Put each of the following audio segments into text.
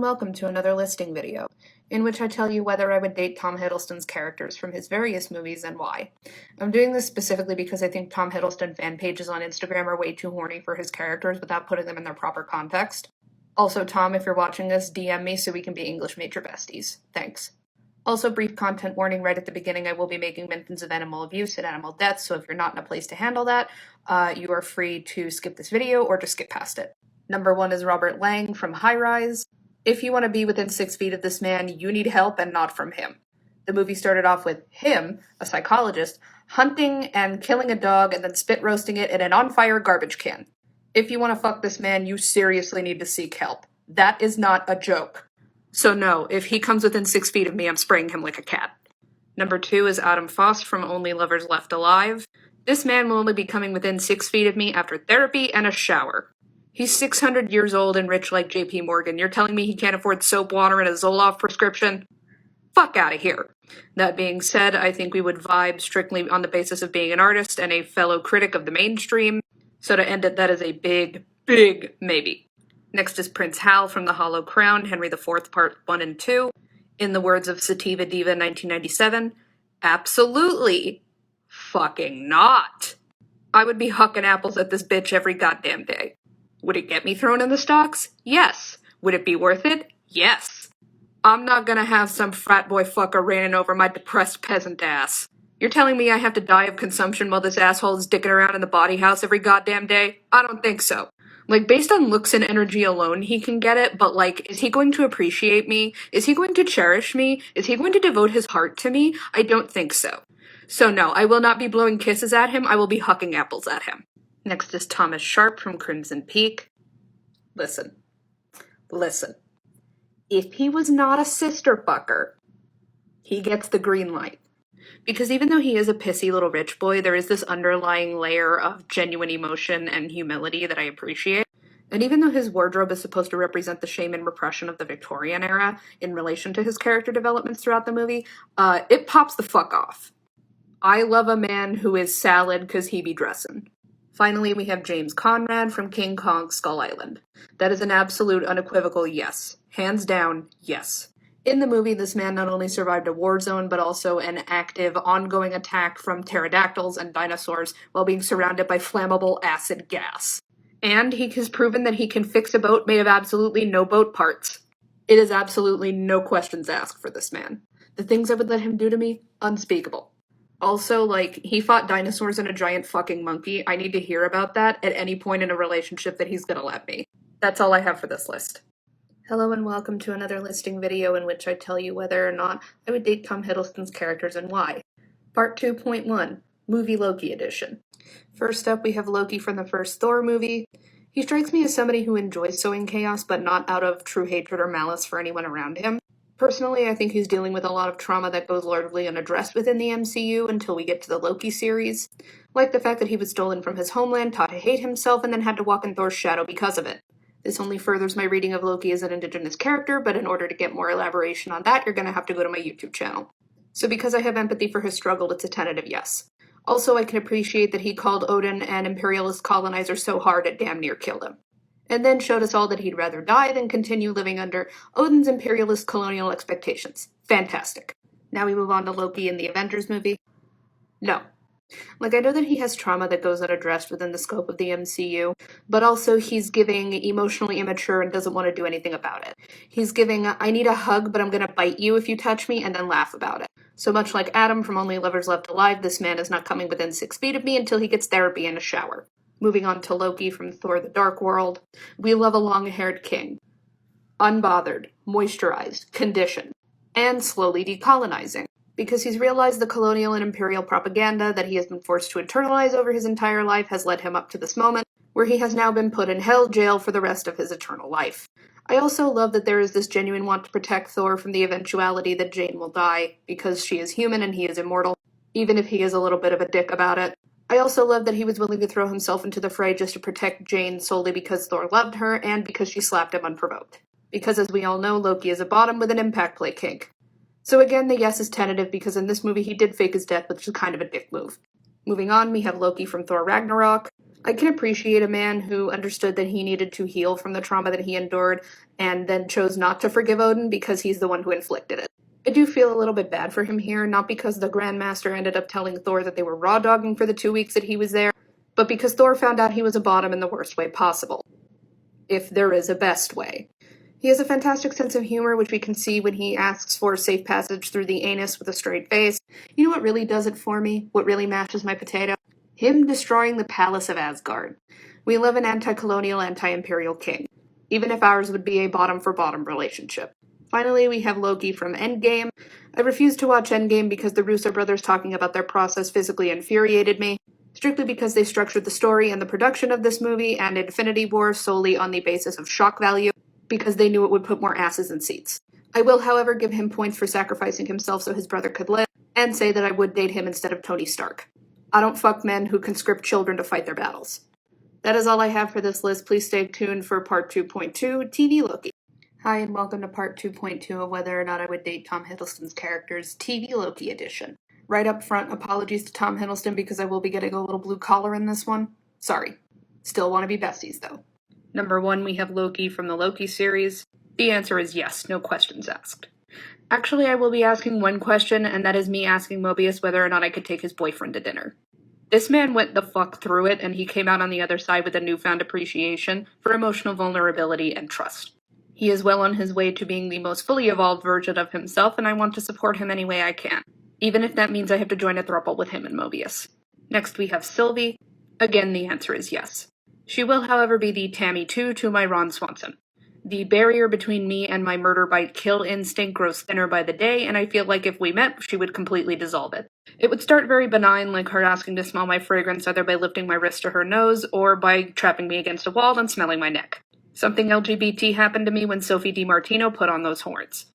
welcome to another listing video, in which I tell you whether I would date Tom Hiddleston's characters from his various movies and why. I'm doing this specifically because I think Tom Hiddleston fan pages on Instagram are way too horny for his characters without putting them in their proper context. Also, Tom, if you're watching this, DM me so we can be English major besties. Thanks. Also, brief content warning right at the beginning, I will be making mentions of animal abuse and animal death, so if you're not in a place to handle that, you are free to skip this video or just skip past it. Number 1 is Robert Lang from High Rise. If you want to be within 6 feet of this man, you need help and not from him. The movie started off with him, a psychologist, hunting and killing a dog and then spit roasting it in an on-fire garbage can. If you want to fuck this man, you seriously need to seek help. That is not a joke. So no, if he comes within 6 feet of me, I'm spraying him like a cat. Number 2 is Adam Foss from Only Lovers Left Alive. This man will only be coming within 6 feet of me after therapy and a shower. He's 600 years old and rich like JP Morgan. You're telling me he can't afford soap water and a Zoloft prescription? Fuck out of here. That being said, I think we would vibe strictly on the basis of being an artist and a fellow critic of the mainstream. So to end it, that is a big, big maybe. Next is Prince Hal from The Hollow Crown, Henry IV Part 1 and 2. In the words of Sativa Diva 1997, absolutely fucking not. I would be hucking apples at this bitch every goddamn day. Would it get me thrown in the stocks? Yes. Would it be worth it? Yes. I'm not gonna have some frat boy fucker reigning over my depressed peasant ass. You're telling me I have to die of consumption while this asshole is dicking around in the body house every goddamn day? I don't think so. Like, based on looks and energy alone, he can get it, but like, is he going to appreciate me? Is he going to cherish me? Is he going to devote his heart to me? I don't think so. So no, I will not be blowing kisses at him, I will be hucking apples at him. Next is Thomas Sharp from Crimson Peak. Listen. If he was not a sister fucker, he gets the green light. Because even though he is a pissy little rich boy, there is this underlying layer of genuine emotion and humility that I appreciate. And even though his wardrobe is supposed to represent the shame and repression of the Victorian era in relation to his character developments throughout the movie, it pops the fuck off. I love a man who is salad because he be dressin'. Finally, we have James Conrad from King Kong Skull Island. That is an absolute unequivocal yes. Hands down, yes. In the movie, this man not only survived a war zone, but also an active, ongoing attack from pterodactyls and dinosaurs while being surrounded by flammable acid gas. And he has proven that he can fix a boat made of absolutely no boat parts. It is absolutely no questions asked for this man. The things I would let him do to me, unspeakable. Also, like, he fought dinosaurs and a giant fucking monkey. I need to hear about that at any point in a relationship that he's gonna let me. That's all I have for this list. Hello and welcome to another listing video in which I tell you whether or not I would date Tom Hiddleston's characters and why. Part 2.1, Movie Loki Edition. First up, we have Loki from the first Thor movie. He strikes me as somebody who enjoys sowing chaos, but not out of true hatred or malice for anyone around him. Personally, I think he's dealing with a lot of trauma that goes largely unaddressed within the MCU until we get to the Loki series. Like the fact that he was stolen from his homeland, taught to hate himself, and then had to walk in Thor's shadow because of it. This only furthers my reading of Loki as an indigenous character, but in order to get more elaboration on that, you're gonna have to go to my YouTube channel. So because I have empathy for his struggle, it's a tentative yes. Also, I can appreciate that he called Odin an imperialist colonizer so hard it damn near killed him. And then showed us all that he'd rather die than continue living under Odin's imperialist colonial expectations. Fantastic. Now we move on to Loki in the Avengers movie. No. Like, I know that he has trauma that goes unaddressed within the scope of the MCU, but also he's giving emotionally immature and doesn't want to do anything about it. He's giving, I need a hug, but I'm gonna bite you if you touch me, and then laugh about it. So much like Adam from Only Lovers Left Alive, this man is not coming within 6 feet of me until he gets therapy and a shower. Moving on to Loki from Thor the Dark World, we love a long-haired king. Unbothered, moisturized, conditioned, and slowly decolonizing. Because he's realized the colonial and imperial propaganda that he has been forced to internalize over his entire life has led him up to this moment, where he has now been put in hell jail for the rest of his eternal life. I also love that there is this genuine want to protect Thor from the eventuality that Jane will die, because she is human and he is immortal, even if he is a little bit of a dick about it. I also love that he was willing to throw himself into the fray just to protect Jane solely because Thor loved her and because she slapped him unprovoked. Because as we all know, Loki is a bottom with an impact play kink. So again, the yes is tentative because in this movie he did fake his death, which is kind of a dick move. Moving on, we have Loki from Thor Ragnarok. I can appreciate a man who understood that he needed to heal from the trauma that he endured and then chose not to forgive Odin because he's the one who inflicted it. I do feel a little bit bad for him here, not because the Grandmaster ended up telling Thor that they were raw dogging for the 2 weeks that he was there, but because Thor found out he was a bottom in the worst way possible. If there is a best way. He has a fantastic sense of humor, which we can see when he asks for a safe passage through the anus with a straight face. You know what really does it for me? What really mashes my potato? Him destroying the palace of Asgard. We love an anti-colonial, anti-imperial king, even if ours would be a bottom-for-bottom relationship. Finally, we have Loki from Endgame. I refused to watch Endgame because the Russo brothers talking about their process physically infuriated me, strictly because they structured the story and the production of this movie and Infinity War solely on the basis of shock value, because they knew it would put more asses in seats. I will, however, give him points for sacrificing himself so his brother could live, and say that I would date him instead of Tony Stark. I don't fuck men who conscript children to fight their battles. That is all I have for this list. Please stay tuned for part 2.2, TV Loki. Hi, and welcome to part 2.2 of whether or not I would date Tom Hiddleston's character's TV Loki edition. Right up front, apologies to Tom Hiddleston because I will be getting a little blue collar in this one. Sorry. Still want to be besties, though. Number 1, we have Loki from the Loki series. The answer is yes, no questions asked. Actually, I will be asking one question, and that is me asking Mobius whether or not I could take his boyfriend to dinner. This man went the fuck through it, and he came out on the other side with a newfound appreciation for emotional vulnerability and trust. He is well on his way to being the most fully evolved version of himself, and I want to support him any way I can, even if that means I have to join a throuple with him and Mobius. Next, we have Sylvie. Again, the answer is yes. She will, however, be the Tammy 2 to my Ron Swanson. The barrier between me and my murder-bite-kill instinct grows thinner by the day, and I feel like if we met, she would completely dissolve it. It would start very benign, like her asking to smell my fragrance either by lifting my wrist to her nose or by trapping me against a wall and smelling my neck. Something LGBT happened to me when Sophie DiMartino put on those horns.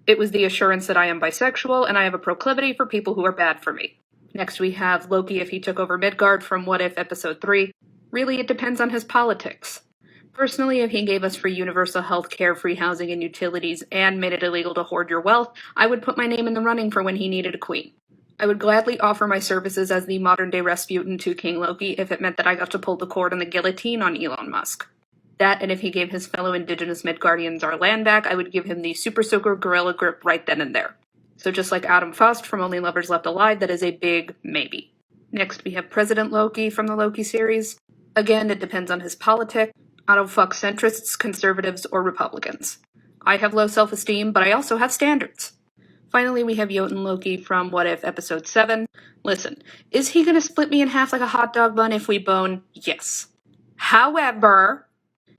It was the assurance that I am bisexual and I have a proclivity for people who are bad for me. Next we have Loki if he took over Midgard from What If Episode 3. Really, it depends on his politics. Personally, if he gave us free universal health care, free housing and utilities, and made it illegal to hoard your wealth, I would put my name in the running for when he needed a queen. I would gladly offer my services as the modern-day Rasputin to King Loki if it meant that I got to pull the cord on the guillotine on Elon Musk. That, and if he gave his fellow indigenous Midgardians our land back, I would give him the Super Soaker Gorilla Grip right then and there. So just like Adam Fust from Only Lovers Left Alive, that is a big maybe. Next, we have President Loki from the Loki series. Again, it depends on his politics. I don't fuck centrists, conservatives, or Republicans. I have low self-esteem, but I also have standards. Finally, we have Jotun Loki from What If Episode 7. Listen, is he gonna split me in half like a hot dog bun if we bone? Yes. However,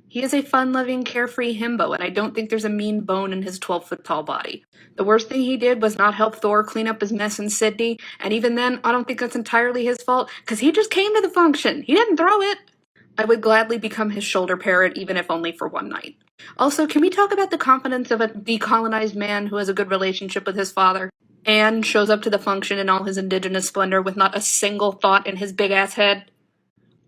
he is a fun-loving, carefree himbo, and I don't think there's a mean bone in his 12-foot-tall body. The worst thing he did was not help Thor clean up his mess in Sydney, and even then, I don't think that's entirely his fault, because he just came to the function. He didn't throw it. I would gladly become his shoulder parrot, even if only for one night. Also, can we talk about the confidence of a decolonized man who has a good relationship with his father, and shows up to the function in all his indigenous splendor with not a single thought in his big-ass head?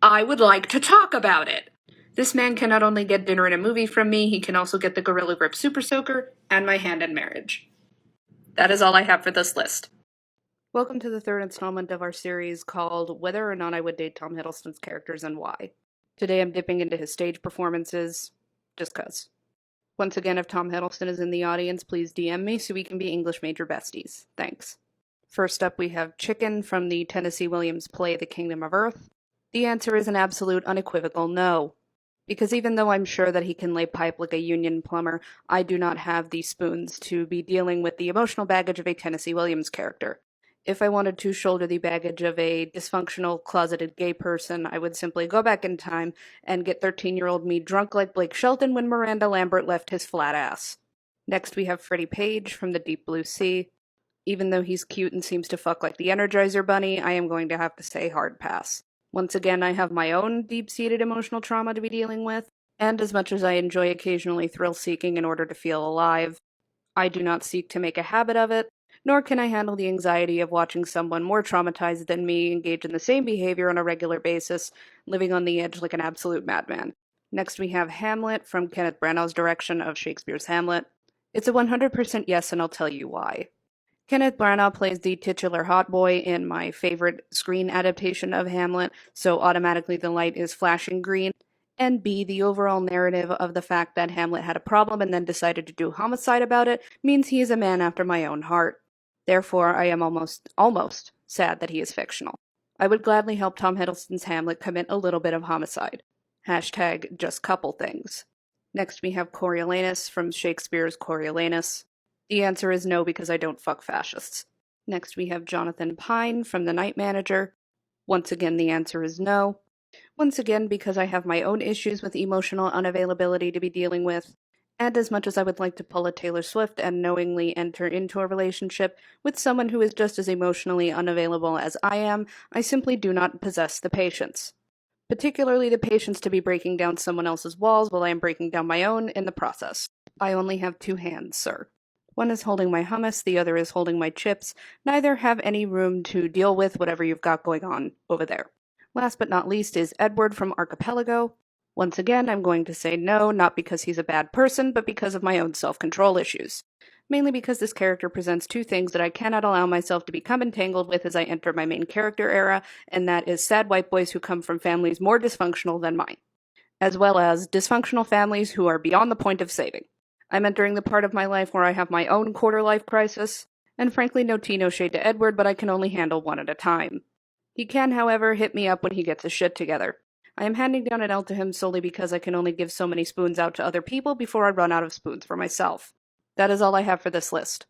I would like to talk about it! This man can not only get dinner and a movie from me, he can also get the Gorilla Grip Super Soaker, and my hand in marriage. That is all I have for this list. Welcome to the third installment of our series called Whether or Not I Would Date Tom Hiddleston's Characters and Why. Today I'm dipping into his stage performances, just cuz. Once again, if Tom Hiddleston is in the audience, please DM me so we can be English major besties. Thanks. First up, we have Chicken from the Tennessee Williams play The Kingdom of Earth. The answer is an absolute unequivocal no. Because even though I'm sure that he can lay pipe like a union plumber, I do not have the spoons to be dealing with the emotional baggage of a Tennessee Williams character. If I wanted to shoulder the baggage of a dysfunctional, closeted gay person, I would simply go back in time and get 13-year-old me drunk like Blake Shelton when Miranda Lambert left his flat ass. Next we have Freddie Page from the Deep Blue Sea. Even though he's cute and seems to fuck like the Energizer Bunny, I am going to have to say hard pass. Once again, I have my own deep-seated emotional trauma to be dealing with, and as much as I enjoy occasionally thrill-seeking in order to feel alive, I do not seek to make a habit of it, nor can I handle the anxiety of watching someone more traumatized than me engage in the same behavior on a regular basis, living on the edge like an absolute madman. Next we have Hamlet from Kenneth Branagh's direction of Shakespeare's Hamlet. It's a 100% yes, and I'll tell you why. Kenneth Branagh plays the titular hot boy in my favorite screen adaptation of Hamlet, so automatically the light is flashing green. And B, the overall narrative of the fact that Hamlet had a problem and then decided to do homicide about it means he is a man after my own heart. Therefore, I am almost sad that he is fictional. I would gladly help Tom Hiddleston's Hamlet commit a little bit of homicide. Hashtag just couple things. Next we have Coriolanus from Shakespeare's Coriolanus. The answer is no because I don't fuck fascists. Next we have Jonathan Pine from The Night Manager. Once again the answer is no. Once again because I have my own issues with emotional unavailability to be dealing with. And as much as I would like to pull a Taylor Swift and knowingly enter into a relationship with someone who is just as emotionally unavailable as I am, I simply do not possess the patience. Particularly the patience to be breaking down someone else's walls while I am breaking down my own in the process. I only have two hands, sir. One is holding my hummus, the other is holding my chips. Neither have any room to deal with whatever you've got going on over there. Last but not least is Edward from Archipelago. Once again, I'm going to say no, not because he's a bad person, but because of my own self-control issues. Mainly because this character presents two things that I cannot allow myself to become entangled with as I enter my main character era, and that is sad white boys who come from families more dysfunctional than mine, as well as dysfunctional families who are beyond the point of saving. I'm entering the part of my life where I have my own quarter-life crisis, and frankly no tea no shade to Edward, but I can only handle one at a time. He can, however, hit me up when he gets his shit together. I am handing down an L to him solely because I can only give so many spoons out to other people before I run out of spoons for myself. That is all I have for this list.